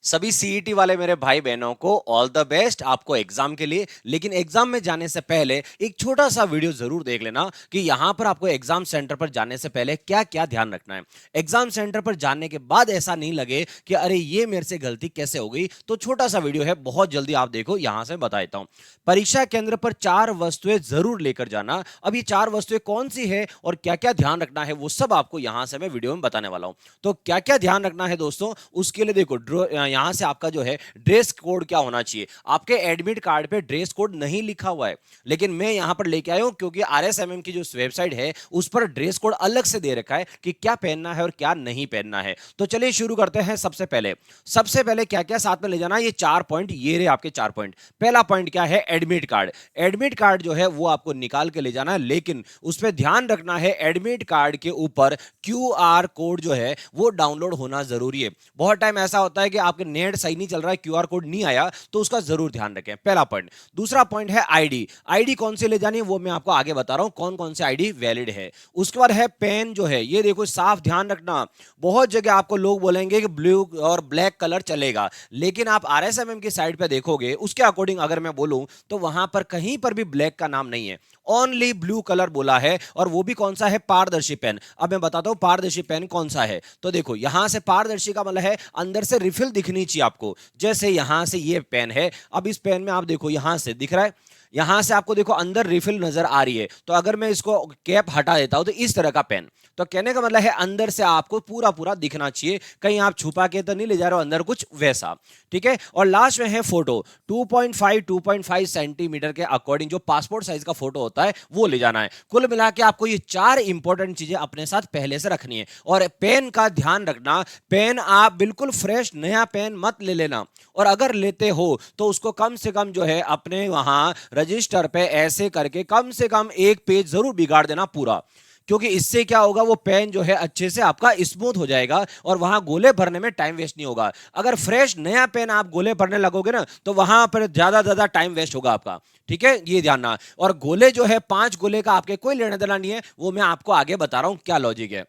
सभी सीईटी वाले मेरे भाई बहनों को ऑल द बेस्ट आपको एग्जाम के लिए। लेकिन एग्जाम में जाने से पहले एक छोटा सा वीडियो जरूर देख लेना कि यहां पर आपको एग्जाम सेंटर पर जाने से पहले क्या क्या ध्यान रखना है। एग्जाम सेंटर पर जाने के बाद ऐसा नहीं लगे कि अरे ये मेरे से गलती कैसे हो गई, तो छोटा सा वीडियो है, बहुत जल्दी आप देखो, यहां से बता देता हूं। परीक्षा केंद्र पर 4 वस्तुएं जरूर लेकर जाना। अब ये 4 वस्तुएं कौन सी है और क्या क्या ध्यान रखना है वो सब आपको यहां से मैं वीडियो में बताने वाला हूं। तो क्या क्या ध्यान रखना है दोस्तों, उसके लिए देखो यहां से आपका जो है ड्रेस कोड क्या होना चाहिए। आपके एडमिट कार्ड पे ड्रेस कोड नहीं लिखा हुआ है, लेकिन मैं यहां पर लेके आया हूं क्योंकि आरएसएमएम की जो वेबसाइट है उस पर ड्रेस कोड अलग से दे रखा है कि क्या पहनना है और क्या नहीं पहनना है। तो चलिए शुरू करते हैं। सबसे पहले क्या क्या साथ में ले जाना, ये 4 पॉइंट, ये रहे आपके 4 पॉइंट। पहला पॉइंट क्या है, एडमिट कार्ड। एडमिट कार्ड जो है वो आपको निकाल के ले जाना है, लेकिन उस पर ध्यान रखना है एडमिट कार्ड के ऊपर क्यूआर कोड जो है वो डाउनलोड होना जरूरी है। बहुत टाइम ऐसा होता है कि आपके नेट सही नहीं चल रहा है, क्यूआर कोड नहीं आया, तो उसका जरूर ध्यान रखें। पहला पॉइंट। दूसरा पॉइंट है आईडी। आईडी कौन सी ले जानी है वो मैं आपको आगे बता रहा हूं, कौन कौन से आईडी वैलिड है। उसके बाद है पेन जो है, ये देखो साफ ध्यान रखना। बहुत जगह आपको लोग बोलेंगे कि ब्लू और ब्लैक कलर चलेगा, लेकिन आप आरएसएमएम की साइड पे देखोगे उसके अकॉर्डिंग अगर मैं बोलूं तो वहां पर कहीं पर भी ब्लैक का नाम नहीं है, ओनली ब्लू कलर बोला है। और वो भी कौन सा है, पारदर्शी पेन। अब मैं बताता हूं पारदर्शी पेन कौन सा है। तो देखो यहां से पारदर्शी का मतलब है अंदर से रिफिल दिखनी चाहिए आपको। जैसे यहां से ये पेन है, अब इस पेन में आप देखो यहां से दिख रहा है, यहां से आपको देखो अंदर रिफिल नजर आ रही है। तो अगर मैं इसको कैप हटा देता हूं तो इस तरह का पेन, तो कहने का मतलब है अंदर से आपको पूरा पूरा दिखना चाहिए, कहीं आप छुपा के तो नहीं ले जा रहे हो अंदर कुछ वैसा। ठीक है। और लास्ट में है फोटो। 2.5 सेंटीमीटर के अकॉर्डिंग जो पासपोर्ट साइज का फोटो होता है वो ले जाना है। कुल मिला के आपको ये 4 इंपॉर्टेंट चीजें अपने साथ पहले से रखनी है। और पेन का ध्यान रखना, पेन आप बिल्कुल फ्रेश नया पेन मत ले लेना, और अगर लेते हो तो उसको कम से कम जो है अपने वहां रजिस्टर पे ऐसे करके कम से कम एक पेज जरूर बिगाड़ देना पूरा, क्योंकि इससे क्या होगा, वो पेन जो है अच्छे से आपका स्मूथ हो जाएगा और वहां गोले भरने में टाइम वेस्ट नहीं होगा। अगर फ्रेश नया पेन आप गोले भरने लगोगे ना तो वहां पर ज्यादा टाइम वेस्ट होगा आपका। ठीक है, ये ध्यान। और गोले जो है 5 गोले का आपके कोई लेना देना नहीं है, वो मैं आपको आगे बता रहा हूं क्या लॉजिक है।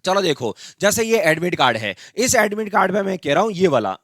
चलो देखो, जैसे ये एडमिट कार्ड है, इस एडमिट कार्ड पे मैं कह रहा हूं ये वाला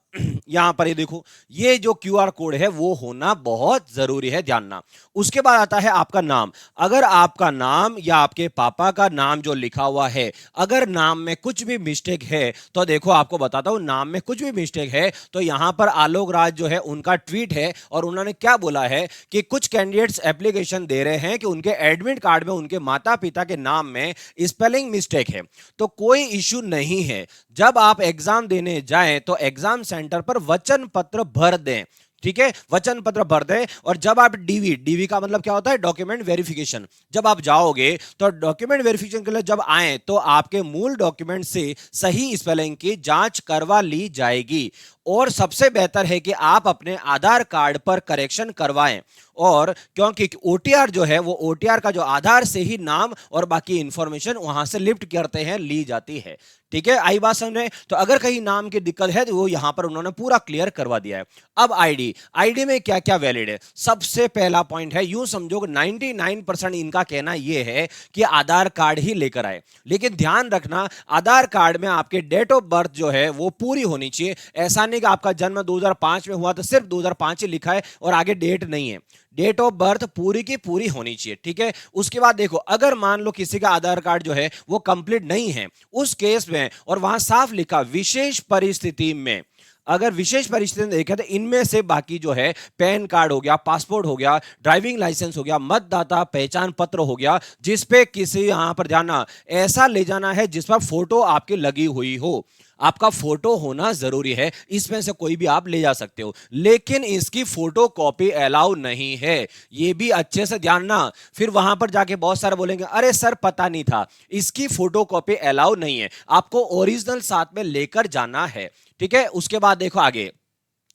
यहां पर ये देखो, ये जो क्यूआर कोड है वो होना बहुत जरूरी है, ध्यान ना। उसके बाद आता है आपका नाम। अगर आपका नाम या आपके पापा का नाम जो लिखा हुआ है, अगर नाम में कुछ भी मिस्टेक है तो देखो आपको बताता हूं, नाम में कुछ भी मिस्टेक है तो यहां पर आलोक राज जो है उनका ट्वीट है और उन्होंने क्या बोला है कि कुछ कैंडिडेट्स एप्लीकेशन दे रहे हैं कि उनके एडमिट कार्ड में उनके माता पिता के नाम में स्पेलिंग मिस्टेक है। तो कोई इश्यू नहीं है, जब आप एग्जाम देने जाएं तो एग्जाम सेंटर पर वचन पत्र भर दें। ठीक है, वचन पत्र भर दें। और जब आप डीवी, डीवी का मतलब क्या होता है, डॉक्यूमेंट वेरिफिकेशन, जब आप जाओगे तो डॉक्यूमेंट वेरिफिकेशन के लिए जब आए तो आपके मूल डॉक्यूमेंट से सही स्पेलिंग की जांच करवा ली जाएगी। और सबसे बेहतर है कि आप अपने आधार कार्ड पर करेक्शन करवाएं, और क्योंकि ओटीआर जो है वो ओटीआर का जो आधार से ही नाम और बाकी इंफॉर्मेशन वहां से लिफ्ट करते हैं, ली जाती है। ठीक है, आई बात समझ में? तो अगर कहीं नाम की दिक्कत है तो वो यहां पर उन्होंने पूरा क्लियर करवा दिया है। अब आईडी, आईडी में क्या क्या वैलिड है, सबसे पहला पॉइंट है, यूं समझो 99% इनका कहना यह है कि आधार कार्ड ही लेकर आए। लेकिन ध्यान रखना, आधार कार्ड में आपके डेट ऑफ बर्थ जो है वो पूरी होनी चाहिए। ऐसा नहीं कि आपका जन्म 2005 में हुआ तो सिर्फ 2005 ही लिखा है और आगे डेट नहीं है, डेट ऑफ बर्थ पूरी की पूरी होनी चाहिए। ठीक है। उसके बाद देखो, अगर मान लो किसी का आधार कार्ड जो है वो कंप्लीट नहीं है, उस केस में, और वहां साफ लिखा विशेष परिस्थिति में, अगर विशेष परिस्थिति में देखें तो इनमें से बाकी जो है पैन कार्ड हो गया, पासपोर्ट हो गया, ड्राइविंग लाइसेंस हो गया, मतदाता पहचान पत्र हो गया, जिसपे किसी यहां पर जाना ऐसा ले जाना है जिस पर फोटो आपकी लगी हुई हो। आपका फोटो होना जरूरी है, इसमें से कोई भी आप ले जा सकते हो, लेकिन इसकी फोटो कॉपी अलाउ नहीं है, ये भी अच्छे से ध्यान ना। फिर वहां पर जाके बहुत सारे बोलेंगे अरे सर पता नहीं था, इसकी फोटो कॉपी अलाउ नहीं है, आपको ओरिजिनल साथ में लेकर जाना है। ठीक है। उसके बाद देखो आगे,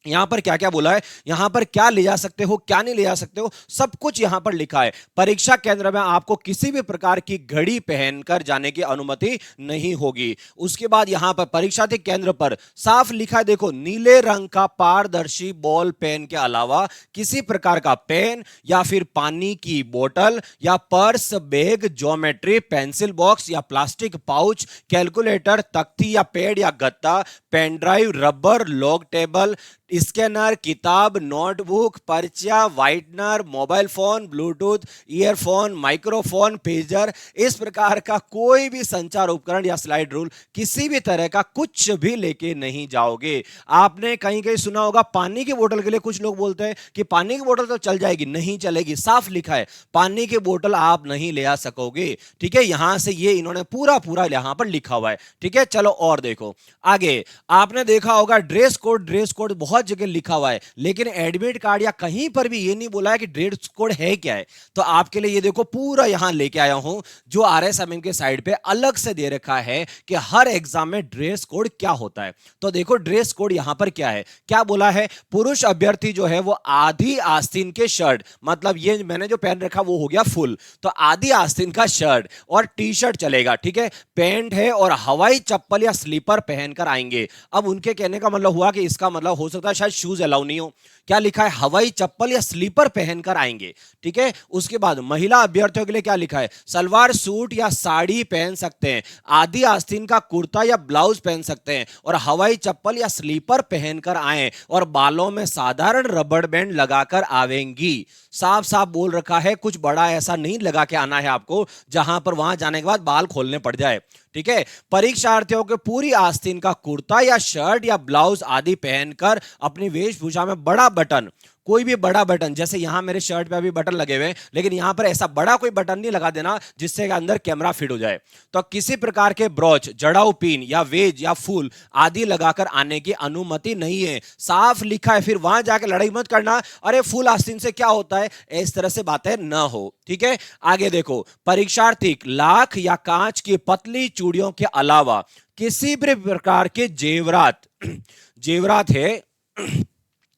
यहां पर क्या क्या बोला है, यहां पर क्या ले जा सकते हो क्या नहीं ले जा सकते हो, सब कुछ यहां पर लिखा है। परीक्षा केंद्र में आपको किसी भी प्रकार की घड़ी पहनकर जाने की अनुमति नहीं होगी। उसके बाद यहां पर परीक्षार्थी केंद्र पर साफ लिखा है, देखो, नीले रंग का पारदर्शी बॉल पेन के अलावा किसी प्रकार का पेन या फिर पानी की बोतल या purse, bag, geometry, pencil box या प्लास्टिक पाउच, कैलकुलेटर, तख्ती या पेड या गत्ता, pen drive, rubber, log table, scanner, किताब, नोटबुक, पर्चा, whitener, mobile phone, Bluetooth, earphone, microphone, pager, इस प्रकार का कोई भी संचार उपकरण या स्लाइड रूल, किसी भी तरह का कुछ भी लेके नहीं जाओगे। आपने कहीं कहीं सुना होगा पानी की बोतल के लिए कुछ लोग बोलते हैं कि पानी की बोतल तो चल जाएगी, नहीं चलेगी। साफ लिखा है पानी की बोतल आप नहीं ले आ सकोगे। ठीक है, यहां से ये इन्होंने पूरा पूरा यहां पर लिखा हुआ है। ठीक है, चलो और देखो आगे। आपने देखा होगा ड्रेस कोड, ड्रेस कोड बहुत जगह लिखा हुआ है, लेकिन एडमिट कार्ड या कहीं पर भी ये नहीं बोला है कि ड्रेस कोड है क्या है। तो आपके लिए ये देखो पूरा यहां लेके आया हूं, जो आरएसएमएम के साइड पे अलग से दे रखा है कि हर एग्जाम में ड्रेस कोड क्या होता है। तो देखो ड्रेस कोड यहां पर क्या है, क्या बोला है, पुरुष अभ्यर्थी जो है वो आधी आस्तीन के शर्ट, मतलब ये मैंने जो पहन रखा वो हो गया फुल, तो आधी आस्तीन का शर्ट और टी शर्ट चलेगा। ठीक है, पैंट है और हवाई चप्पल या स्लीपर पहनकर आएंगे। अब उनके कहने का मतलब हुआ कि इसका मतलब हो सकता है शायद शूज अलाउ नहीं हो। क्या लिखा है, हवाई चप्पल या स्लीपर पहनकर आएंगे। ठीक है, उसके बाद महिला अभ्यर्थियों के लिए क्या लिखा है, सलवार सूट या साड़ी पहन सकते हैं, आधी आस्तीन का कुर्ता या ब्लाउज पहन सकते हैं और हवाई चप्पल या स्लीपर पहनकर आए और बालों में साधारण रबड़ बैंड लगाकर आवेंगी। साफ साफ बोल रखा है, कुछ बड़ा ऐसा नहीं लगा के आना है आपको जहां पर वहां जाने के बाद बाल खोलने पड़ जाए। ठीक है, परीक्षार्थियों के पूरी आस्तीन का कुर्ता या शर्ट या ब्लाउज आदि पहनकर अपनी वेशभूषा में बड़ा बटन, कोई भी बड़ा बटन, जैसे यहां मेरे शर्ट पे अभी बटन लगे हुए हैं, लेकिन यहां पर ऐसा बड़ा कोई बटन नहीं लगा देना जिससे अंदर कैमरा फिट हो जाए। तो किसी प्रकार के ब्रोच, जड़ाऊ पिन या वेज या फूल आदि लगाकर आने की अनुमति नहीं है। साफ लिखा है, फिर वहां जाके लड़ाई मत करना, अरे फूल आस्तीन से क्या होता है, इस तरह से बातें ना हो। ठीक है, आगे देखो, परीक्षार्थी लाख या कांच की पतली चूड़ियों के अलावा किसी भी प्रकार के जेवरात जेवरात है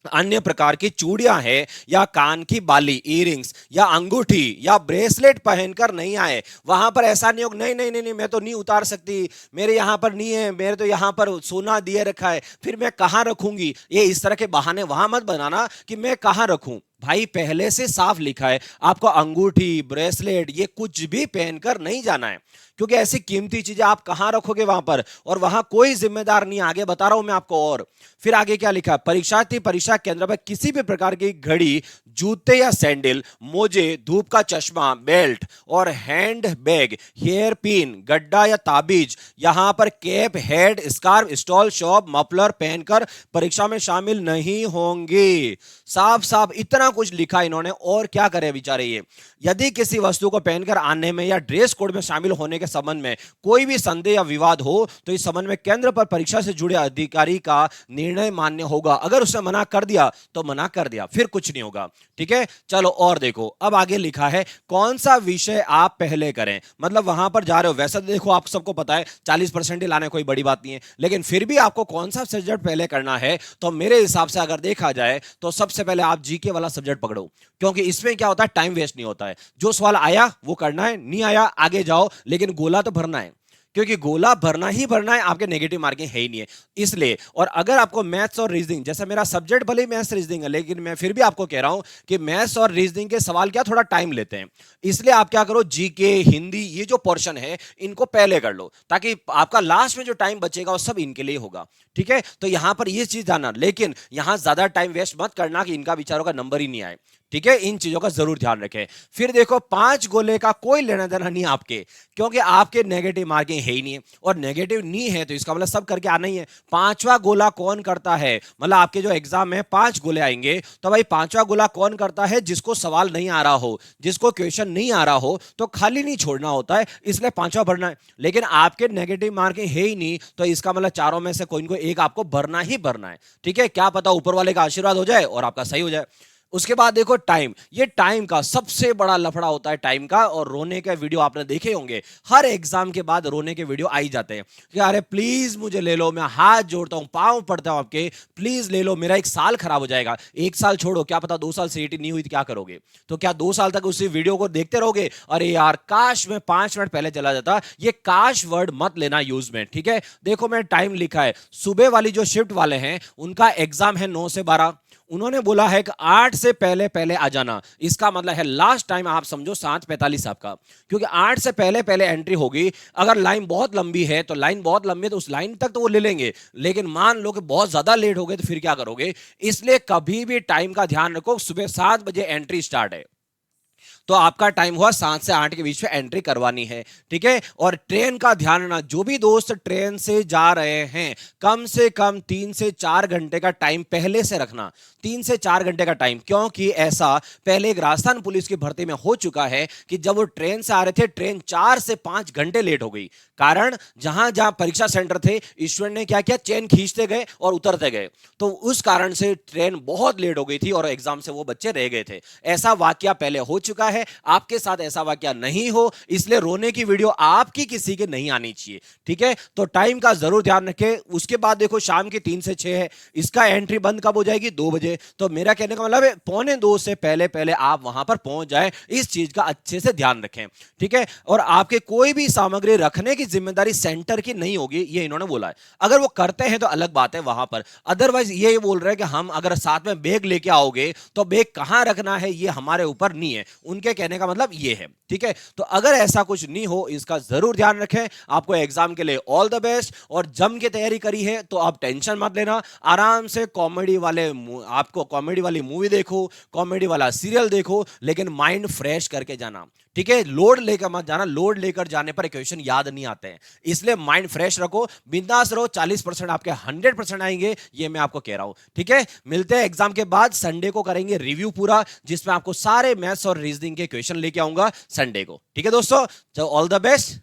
अन्य प्रकार की चूड़ियां हैं या कान की बाली, इयरिंग्स या अंगूठी या ब्रेसलेट पहनकर नहीं आए। वहां पर ऐसा नहीं हो, नहीं नहीं नहीं नहीं मैं तो नहीं उतार सकती, मेरे यहां पर नहीं है, मेरे तो यहां पर सोना दिए रखा है, फिर मैं कहां रखूंगी। ये इस तरह के बहाने वहां मत बनाना कि मैं कहां रखूं। भाई पहले से साफ लिखा है आपको अंगूठी, ब्रेसलेट ये कुछ भी पहनकर नहीं जाना है, क्योंकि ऐसी कीमती चीजें आप कहां रखोगे वहां पर, और वहां कोई जिम्मेदार नहीं। आगे बता रहा हूं मैं आपको। और फिर आगे क्या लिखा है, परीक्षार्थी परीक्षा केंद्र पर किसी भी प्रकार की घड़ी, जूते या सैंडल, मोजे, धूप का चश्मा, बेल्ट और हैंड बैग, हेयर पिन, गड्ढा या ताबीज, यहां पर cap, head, scarf, stall, shop, muffler पहनकर परीक्षा में शामिल नहीं होंगे। साफ साफ इतना कुछ लिखा इन्होंने, और क्या करे बेचारे ये। यदि किसी वस्तु को पहनकर आने में या ड्रेस कोड में शामिल होने के संबंध में कोई भी संदेह या विवाद हो तो इस संबंध में केंद्र पर परीक्षा से जुड़े अधिकारी का निर्णय मान्य होगा। अगर उसने मना कर दिया तो मना कर दिया, फिर कुछ नहीं होगा। ठीक है, चलो और देखो, अब आगे लिखा है कौन सा विषय आप पहले करें, मतलब वहां पर जा रहे हो, वैसे तो देखो आप सबको पता है 40% ही लाने कोई बड़ी बात नहीं है, लेकिन फिर भी आपको कौन सा सब्जेक्ट पहले करना है। तो मेरे हिसाब से अगर देखा जाए तो सबसे पहले आप जीके वाला सब्जेक्ट पकड़ो, क्योंकि इसमें क्या होता है, टाइम वेस्ट नहीं होता है। जो सवाल आया वो करना है, नहीं आया आगे जाओ, लेकिन गोला तो भरना है, क्योंकि गोला भरना ही भरना है, आपके नेगेटिव मार्किंग है ही नहीं है इसलिए। और अगर आपको मैथ्स और रीजनिंग, जैसे मेरा सब्जेक्ट भले ही मैथ्स रीजनिंग है, लेकिन मैं फिर भी आपको कह रहा हूं कि मैथ्स और रीजनिंग के सवाल क्या थोड़ा टाइम लेते हैं, इसलिए आप क्या करो, जीके, हिंदी, ये जो पोर्शन है इनको पहले कर लो, ताकि आपका लास्ट में जो टाइम बचेगा वो सब इनके लिए होगा। ठीक है, तो यहां पर ये चीज जानना, लेकिन यहां ज्यादा टाइम वेस्ट मत करना कि इनका विचारों का नंबर ही नहीं आए। ठीक है, इन चीजों का जरूर ध्यान रखें। फिर देखो 5 गोले का कोई लेना देना नहीं आपके, क्योंकि आपके नेगेटिव मार्किंग है ही नहीं, और नेगेटिव नहीं है तो इसका मतलब सब करके आना ही है। 5वां गोला कौन करता है, मतलब आपके जो एग्जाम में 5 गोले आएंगे, तो भाई 5वां गोला कौन करता है, जिसको सवाल नहीं आ रहा हो, जिसको क्वेश्चन नहीं आ रहा हो, तो खाली नहीं छोड़ना होता है, इसलिए 5वां भरना है। लेकिन आपके नेगेटिव मार्किंग है ही नहीं, तो इसका मतलब चारों में से कोई ना कोई एक आपको भरना ही भरना है। ठीक है, क्या पता ऊपर वाले का आशीर्वाद हो जाए और आपका सही हो जाए। उसके बाद देखो टाइम, ये टाइम का सबसे बड़ा लफड़ा होता है टाइम का। और रोने के वीडियो आपने देखे होंगे, हर एग्जाम के बाद रोने के वीडियो आ ही जाते हैं कि अरे प्लीज मुझे ले लो, मैं हाथ जोड़ता हूं, पांव पड़ता हूं आपके, प्लीज ले लो, मेरा एक साल खराब हो जाएगा। एक साल छोड़ो, क्या पता 2 साल सीईटी नहीं हुई तो क्या करोगे? तो क्या 2 साल तक उसी वीडियो को देखते रहोगे? अरे यार काश मैं 5 मिनट पहले चला जाता। ये काश वर्ड मत लेना यूज में, ठीक है? देखो मैं टाइम लिखा है, सुबह वाली जो शिफ्ट वाले हैं उनका एग्जाम है 9 से 12। उन्होंने बोला है कि 8 से पहले पहले आ जाना। इसका मतलब है लास्ट टाइम आप समझो 7:45 आपका, क्योंकि 8 से पहले पहले एंट्री होगी। अगर लाइन बहुत लंबी है तो लाइन बहुत लंबी है तो उस लाइन तक तो वो ले लेंगे, लेकिन मान लो कि बहुत ज्यादा लेट हो गए तो फिर क्या करोगे? इसलिए कभी भी टाइम का ध्यान रखो। सुबह 7 बजे एंट्री स्टार्ट है तो आपका टाइम हुआ 7 से 8 के बीच में एंट्री करवानी है, ठीक है? और ट्रेन का ध्यान रखना, जो भी दोस्त ट्रेन से जा रहे हैं कम से कम 3 से 4 घंटे का टाइम पहले से रखना। 3 से 4 घंटे का टाइम, क्योंकि ऐसा पहले एक राजस्थान पुलिस की भर्ती में हो चुका है कि जब वो ट्रेन से आ रहे थे, ट्रेन 4 से 5 घंटे लेट हो गई। कारण जहां जहां परीक्षा सेंटर थे, ईश्वर ने क्या किया, चेन खींचते गए और उतरते गए, तो उस कारण से ट्रेन बहुत लेट हो गई थी और एग्जाम से वो बच्चे रह गए थे। ऐसा वाकया पहले हो चुका है, आपके साथ ऐसा वाकया नहीं हो, इसलिए रोने की वीडियो आपकी किसी के नहीं आनी चाहिए, ठीक है? तो टाइम का जरूर ध्यान रखें। उसके बाद देखो शाम की 3 से 6 है, इसका एंट्री बंद कब हो जाएगी? 2 बजे। तो मेरा कहने का मतलब है 1:45 से पहले पहले आप वहां पर पहुंच जाए, इस चीज का अच्छे से ध्यान रखें, ठीक है? और आपके कोई भी सामग्री रखने की जिम्मेदारी सेंटर की नहीं होगी, ये इन्होंने बोला है। अगर वो करते हैं तो अलग बात है वहां पर, अदरवाइज ये बोल रहे हैं कि हम अगर साथ में बैग लेके आओगे तो बैग कहां रखना है ये हमारे ऊपर नहीं है, उनके कहने का मतलब ये है, ठीक है? तो अगर ऐसा कुछ नहीं हो, इसका जरूर ध्यान रखें। आपको एग्जाम के लिए ऑल द बेस्ट, और जम के तैयारी करी है तो आप टेंशन मत लेना। आराम से कॉमेडी वाले, आपको कॉमेडी वाली मूवी देखो, कॉमेडी वाला सीरियल देखो, लेकिन माइंड फ्रेश करके जाना, ठीक है? लोड लेकर मत जाना, लोड लेकर जाने पर क्वेश्चन याद नहीं आते हैं, इसलिए माइंड फ्रेश रखो, बिंदास रहो। 40% आपके 100% आएंगे, ये मैं आपको कह रहा हूं, ठीक है? मिलते हैं एग्जाम के बाद, संडे को करेंगे रिव्यू पूरा, जिसमें आपको सारे मैथ्स और रीजनिंग के क्वेश्चन लेके आऊंगा संडे को, ठीक है दोस्तों? तो ऑल द बेस्ट,